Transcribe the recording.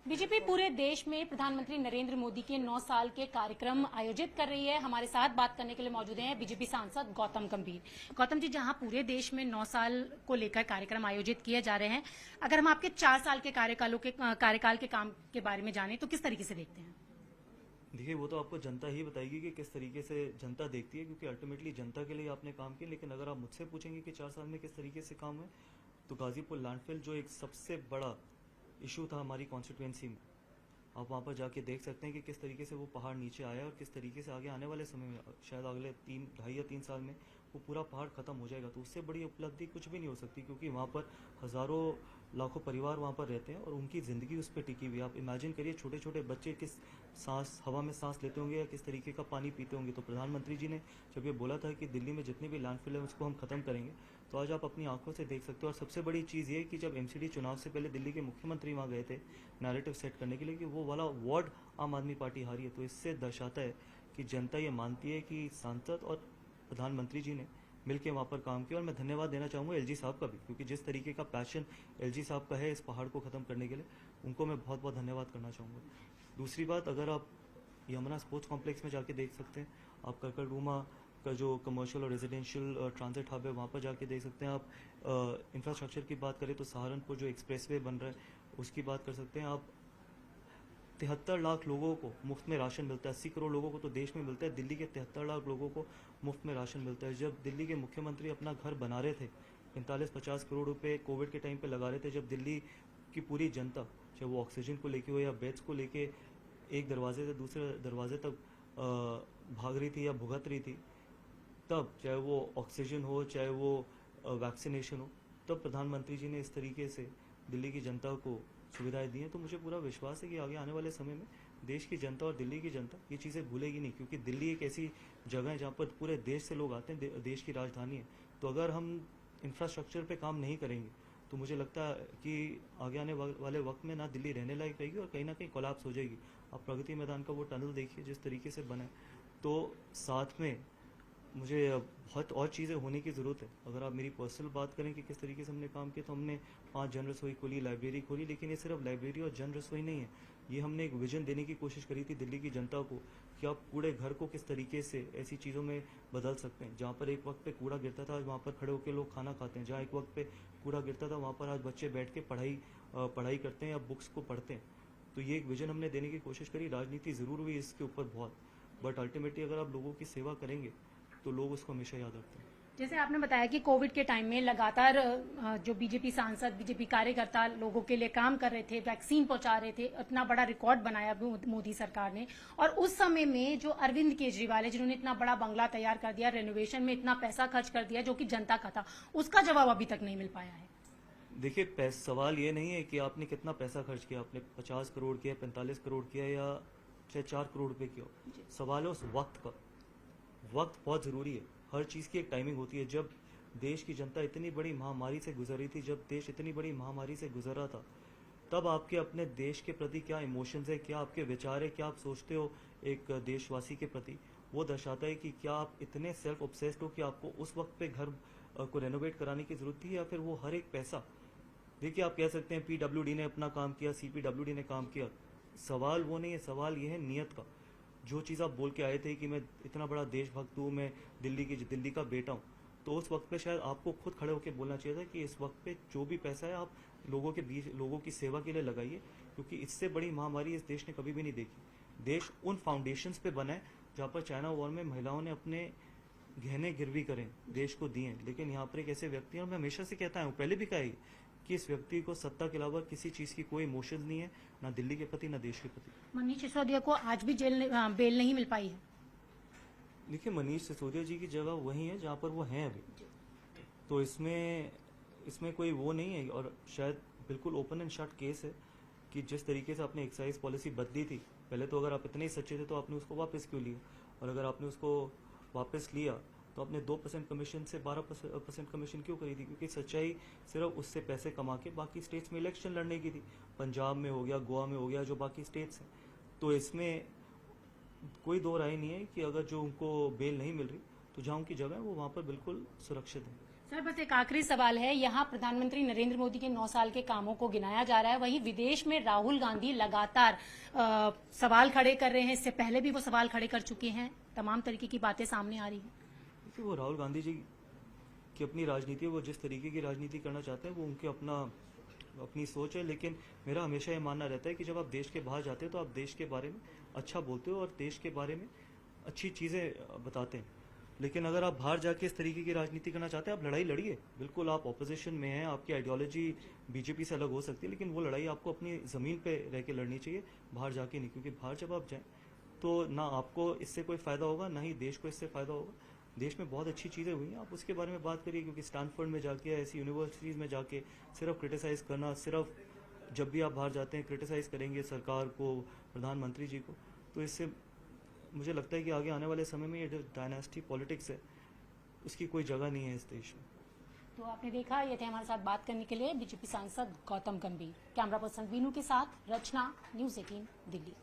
BJP पूरे देश में प्रधानमंत्री नरेंद्र मोदी के 9 साल के कार्यक्रम आयोजित कर रही है। हमारे साथ बात करने के लिए मौजूद हैं बीजेपी सांसद गौतम गंभीर। गौतम जी, जहां पूरे देश में 9 साल को लेकर कार्यक्रम आयोजित किए जा रहे हैं, अगर हम आपके 4 साल के कार्यकाल के काम के बारे में जानें तो किस तरीके से देखते हैं? देखिए, वो तो आपको जनता ही बताएगी कि किस तरीके से जनता देखती है, क्योंकि अल्टीमेटली जनता के लिए आपने काम किया। लेकिन अगर आप मुझसे पूछेंगे कि 4 साल में किस तरीके से काम है, तो गाजीपुर लैंडफिल जो एक सबसे बड़ा इशू था हमारी कॉन्स्टिट्यूएंसी में, आप वहाँ पर जाके देख सकते हैं कि किस तरीके से वो पहाड़ नीचे आया और किस तरीके से आगे आने वाले समय में, शायद अगले 2.5 या 3 साल में वो पूरा पहाड़ खत्म हो जाएगा। तो उससे बड़ी उपलब्धि कुछ भी नहीं हो सकती, क्योंकि वहाँ पर हज़ारों लाखों परिवार वहाँ पर रहते हैं और उनकी ज़िंदगी उस पर टिकी हुई है। आप इमेजिन करिए, छोटे छोटे बच्चे किस हवा में सांस लेते होंगे या किस तरीके का पानी पीते होंगे। तो प्रधानमंत्री जी ने जब ये बोला था कि दिल्ली में जितनी भी लैंडफिल है उसको हम खत्म करेंगे, तो आज आप अपनी आंखों से देख सकते हो। और सबसे बड़ी चीज़ ये कि जब एमसीडी चुनाव से पहले दिल्ली के मुख्यमंत्री वहाँ गए थे नैरेटिव सेट करने के लिए कि वो वाला वार्ड आम आदमी पार्टी हारी है, तो इससे दर्शाता है कि जनता ये मानती है कि सांसद और प्रधानमंत्री जी ने मिलकर वहाँ पर काम किया। और मैं धन्यवाद देना चाहूँगा एलजी साहब का भी, क्योंकि जिस तरीके का पैशन एलजी साहब का है इस पहाड़ को ख़त्म करने के लिए, उनको मैं बहुत बहुत धन्यवाद करना चाहूँगा। दूसरी बात, अगर आप यमुना स्पोर्ट्स कॉम्प्लेक्स में जाके देख सकते हैं, आप करकलडूमा का जो कमर्शियल और रेजिडेंशियल ट्रांजिट हब है वहाँ पर जाके देख सकते हैं। आप इंफ्रास्ट्रक्चर की बात करें तो सहारनपुर जो एक्सप्रेसवे बन रहा है उसकी बात कर सकते हैं आप। 73 लाख लोगों को मुफ्त में राशन मिलता है। 80 करोड़ लोगों को तो देश में मिलता है, दिल्ली के 73 लाख लोगों को मुफ्त में राशन मिलता है। जब दिल्ली के मुख्यमंत्री अपना घर बना रहे थे, 45-50 करोड़ रुपए कोविड के टाइम पे लगा रहे थे, जब दिल्ली की पूरी जनता, चाहे वो ऑक्सीजन को लेके हो या बेड्स को लेके एक दरवाजे से दूसरे दरवाजे तक भाग रही थी या भुगत रही थी, तब चाहे वो ऑक्सीजन हो चाहे वो वैक्सीनेशन हो, तब प्रधानमंत्री जी ने इस तरीके से दिल्ली की जनता को सुविधाएं दी हैं। तो मुझे पूरा विश्वास है कि आगे आने वाले समय में देश की जनता और दिल्ली की जनता ये चीज़ें भूलेगी नहीं, क्योंकि दिल्ली एक ऐसी जगह है जहाँ पर पूरे देश से लोग आते हैं, देश की राजधानी है। तो अगर हम इंफ्रास्ट्रक्चर पे काम नहीं करेंगे तो मुझे लगता है कि आगे आने वाले वक्त में ना दिल्ली रहने लायक रहेगी और कहीं ना कहीं कोलैप्स हो जाएगी। आप प्रगति मैदान का वो टनल देखिए जिस तरीके से बना है। तो साथ में मुझे बहुत और चीज़ें होने की ज़रूरत है। अगर आप मेरी पर्सनल बात करें कि किस तरीके से हमने काम किया, तो हमने 5 जन रसोई खोली, लाइब्रेरी खोली। लेकिन ये सिर्फ लाइब्रेरी और जन रसोई नहीं है, ये हमने एक विजन देने की कोशिश करी थी दिल्ली की जनता को कि आप कूड़े घर को किस तरीके से ऐसी चीज़ों में बदल सकते हैं। जहाँ पर एक वक्त पे कूड़ा गिरता था, आज वहाँ पर खड़े होकर लोग खाना खाते हैं। जहाँ एक वक्त पे कूड़ा गिरता था, वहाँ पर आज बच्चे बैठ के पढ़ाई करते हैं या बुक्स को पढ़ते हैं। तो ये एक विजन हमने देने की कोशिश करी। राजनीति ज़रूर हुई इसके ऊपर बहुत, बट अल्टीमेटली अगर आप लोगों की सेवा करेंगे तो लोग उसको हमेशा याद रखते हैं। जैसे आपने बताया कि कोविड के टाइम में लगातार जो बीजेपी सांसद, बीजेपी कार्यकर्ता लोगों के लिए काम कर रहे थे, वैक्सीन पहुंचा रहे थे, इतना बड़ा रिकॉर्ड बनाया मोदी सरकार ने। और उस समय में जो अरविंद केजरीवाल है, जिन्होंने इतना बड़ा बंगला तैयार कर दिया, रेनोवेशन में इतना पैसा खर्च कर दिया जो कि जनता का था, उसका जवाब अभी तक नहीं मिल पाया है। देखिए, सवाल ये नहीं है कि आपने कितना पैसा खर्च किया, आपने 50 करोड़ किया, 45 करोड़ किया या चाहे 4 करोड़ रुपए किया। सवाल है उस वक्त का। वक्त बहुत ज़रूरी है। हर चीज़ की एक टाइमिंग होती है। जब देश की जनता इतनी बड़ी महामारी से गुजर रही थी, जब देश इतनी बड़ी महामारी से गुजर रहा था, तब आपके अपने देश के प्रति क्या इमोशंस है, क्या आपके विचार है, क्या आप सोचते हो एक देशवासी के प्रति, वो दर्शाता है कि क्या आप इतने सेल्फ ऑब्सेस्ड हो कि आपको उस वक्त पे घर को रेनोवेट कराने की ज़रूरत थी, या फिर वो हर एक पैसा। देखिए, आप कह सकते हैं पीडब्ल्यूडी ने अपना काम किया, सीपीडब्ल्यूडी ने काम किया। सवाल वो नहीं है, सवाल ये है नीयत का। जो चीज़ आप बोल के आए थे कि मैं इतना बड़ा देशभक्त हूँ, मैं दिल्ली का बेटा हूँ, तो उस वक्त पे शायद आपको खुद खड़े होकर बोलना चाहिए था कि इस वक्त पे जो भी पैसा है आप लोगों के बीच, लोगों की सेवा के लिए लगाइए, क्योंकि इससे बड़ी महामारी इस देश ने कभी भी नहीं देखी। देश उन फाउंडेशंस पे बना है जहाँ पर चाइना वॉर में महिलाओं ने अपने गहने गिरवी करें देश को दिए, लेकिन यहाँ पर एक ऐसे व्यक्ति हैं, और मैं हमेशा से कहता हूँ, पहले भी कहा है कि इस व्यक्ति को सत्ता के अलावा किसी चीज की कोई इमोशन नहीं है, ना दिल्ली के प्रति ना देश के प्रति। मनीष सिसोदिया को आज भी बेल नहीं मिल पाई है। देखिए, मनीष सिसोदिया जी की जगह वही है जहाँ पर वो हैं अभी, तो इसमें कोई वो नहीं है। और शायद बिल्कुल ओपन एंड शट केस है कि जिस तरीके से आपने एक्साइज पॉलिसी बदली थी, पहले तो अगर आप इतने ही सच्चे थे तो आपने उसको वापस क्यों लिया, और अगर आपने उसको वापस लिया तो आपने 2% कमीशन से 12% कमीशन क्यों करी थी, क्योंकि सच्चाई सिर्फ उससे पैसे कमा के बाकी स्टेट्स में इलेक्शन लड़ने की थी। पंजाब में हो गया, गोवा में हो गया, जो बाकी स्टेट्स हैं। तो इसमें कोई दो राय नहीं है कि अगर जो उनको बेल नहीं मिल रही तो जहाँ उनकी जगह है वो वहाँ पर बिल्कुल सुरक्षित है। सर बस एक आखिरी सवाल है, यहाँ प्रधानमंत्री नरेंद्र मोदी के 9 साल के कामों को गिनाया जा रहा है, वहीं विदेश में राहुल गांधी लगातार सवाल खड़े कर रहे हैं। इससे पहले भी वो सवाल खड़े कर चुके हैं, तमाम तरीके की बातें सामने आ रही हैं। देखिए, वो राहुल गांधी जी की अपनी राजनीति है, वो जिस तरीके की राजनीति करना चाहते हैं वो उनके अपनी सोच है। लेकिन मेरा हमेशा ये मानना रहता है कि जब आप देश के बाहर जाते हो तो आप देश के बारे में अच्छा बोलते हो और देश के बारे में अच्छी चीज़ें बताते हैं। लेकिन अगर आप बाहर जाके इस तरीके की राजनीति करना चाहते हैं, आप लड़ाई लड़िए, बिल्कुल आप ऑपोजिशन में हैं, आपकी आइडियोलॉजी बीजेपी से अलग हो सकती है, लेकिन वो लड़ाई आपको अपनी ज़मीन पे रह के लड़नी चाहिए, बाहर जाके नहीं। क्योंकि बाहर जब आप जाएं तो ना आपको इससे कोई फ़ायदा होगा, ना ही देश को इससे फ़ायदा होगा। देश में बहुत अच्छी चीज़ें हुई हैं, आप उसके बारे में बात करिए। क्योंकि स्टैनफोर्ड में जाके, ऐसी यूनिवर्सिटीज़ में जाके सिर्फ क्रिटिसाइज़ करना, सिर्फ जब भी आप बाहर जाते हैं क्रिटिसाइज़ करेंगे सरकार को, प्रधानमंत्री जी को, तो इससे मुझे लगता है कि आगे आने वाले समय में ये जो डायनेस्टी पॉलिटिक्स है उसकी कोई जगह नहीं है इस देश में। तो आपने देखा, ये थे हमारे साथ बात करने के लिए बीजेपी सांसद गौतम गंभीर। कैमरा पर्सन वीनू के साथ रचना, न्यूज़ 18 दिल्ली।